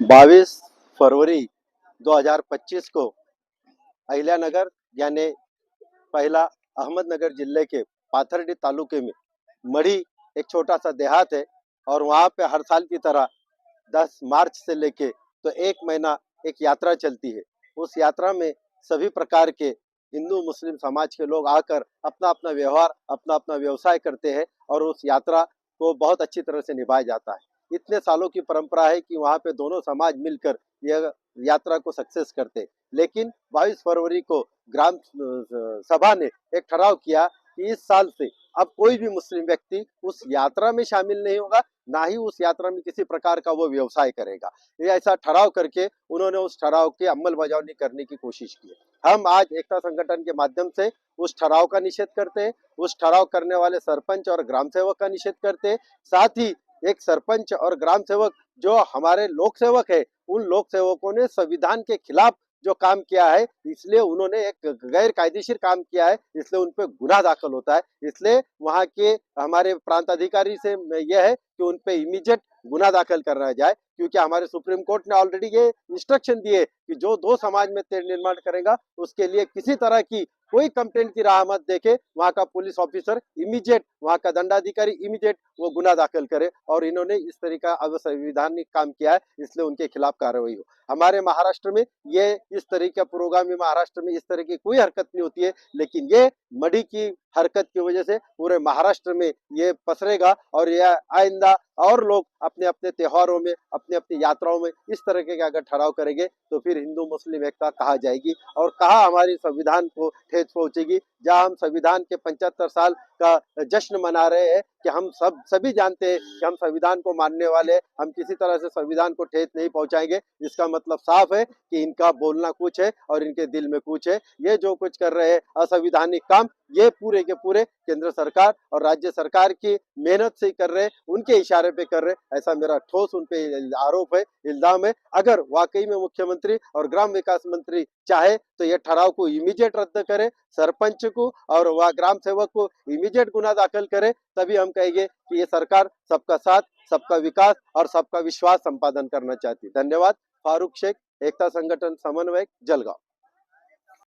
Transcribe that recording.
22 फरवरी 2025 को अहिल्यानगर यानी पहला अहमदनगर जिले के पाथरडी तालुके में मढ़ी एक छोटा सा देहात है और वहाँ पे हर साल की तरह 10 मार्च से लेके तो एक महीना एक यात्रा चलती है। उस यात्रा में सभी प्रकार के हिंदू मुस्लिम समाज के लोग आकर अपना अपना व्यवहार अपना अपना व्यवसाय करते हैं और उस यात्रा को बहुत अच्छी तरह से निभाया जाता है। इतने सालों की परंपरा है कि वहाँ पे दोनों समाज मिलकर यह यात्रा को सक्सेस करते हैं। लेकिन 22 फरवरी को ग्राम सभा ने एक ठराव किया कि इस साल से अब कोई भी मुस्लिम व्यक्ति उस यात्रा में शामिल नहीं होगा, ना ही उस यात्रा में किसी प्रकार का वो व्यवसाय करेगा। ये ऐसा ठराव करके उन्होंने उस ठराव की अमलबजावनी करने की कोशिश की है। हम आज एकता संगठन के माध्यम से उस ठराव का निषेध करते हैं, उस ठराव करने वाले सरपंच और ग्राम सेवक का निषेध करते हैं। साथ ही एक सरपंच और ग्राम सेवक जो हमारे लोक सेवक है, उन लोक सेवकों ने संविधान के खिलाफ जो काम किया है, इसलिए उन्होंने एक गैर कायदेशीर काम किया है, इसलिए उन पे गुनाह दाखिल होता है। इसलिए वहाँ के हमारे प्रांत अधिकारी से यह है कि उन पे इमीडिएट गुनाह दाखिल करना जाए, क्योंकि हमारे सुप्रीम कोर्ट ने ऑलरेडी ये इंस्ट्रक्शन दिए कि जो दो समाज में तेढ़ निर्माण करेगा उसके लिए किसी तरह की कोई कंप्लेंट की राह मत देखे, वहां का पुलिस ऑफिसर इमीडिएट, वहां का दंडाधिकारी इमीडिएट वो गुनाह दाखिल करे। और इन्होंने इस तरीका अवैधानिक काम किया है, इसलिए उनके खिलाफ कार्रवाई हो। हमारे महाराष्ट्र में ये इस तरीके पुरोगामी महाराष्ट्र में इस तरह की कोई हरकत नहीं होती है, लेकिन ये मढ़ी की हरकत की वजह से पूरे महाराष्ट्र में ये पसरेगा और यह आइंदा और लोग अपने अपने त्योहारों में अपनी अपनी यात्राओं में इस तरह के अगर ठहराव करेंगे तो फिर हिंदू मुस्लिम एकता कहाँ जाएगी और कहाँ हमारी संविधान को ठेस पहुंचेगी। जहां हम संविधान के 75 साल का जश्न मना रहे हैं कि हम सभी जानते हैं कि हम संविधान को मानने वाले, हम किसी तरह से संविधान को ठेस नहीं पहुंचाएंगे। इसका मतलब साफ है कि इनका बोलना कुछ है और इनके दिल में कुछ है। ये जो कुछ कर रहे हैं असंविधानिक काम, ये पूरे के पूरे केंद्र सरकार और राज्य सरकार की मेहनत से कर रहे हैं, उनके इशारे पे कर रहे हैं। ऐसा मेरा ठोस उन पे आरोप है, इल्जाम है। अगर वाकई में मुख्यमंत्री और ग्राम विकास मंत्री चाहे तो ये ठराव को इमीडिएट रद्द करे, सरपंच को और वह ग्राम सेवक को इमीडिएट गुना दाखिल करे, तभी हम कहेंगे कि ये सरकार सबका साथ, सबका विकास और सबका विश्वास संपादन करना चाहती है। धन्यवाद। फारूक शेख, एकता संगठन समन्वयक, जलगांव।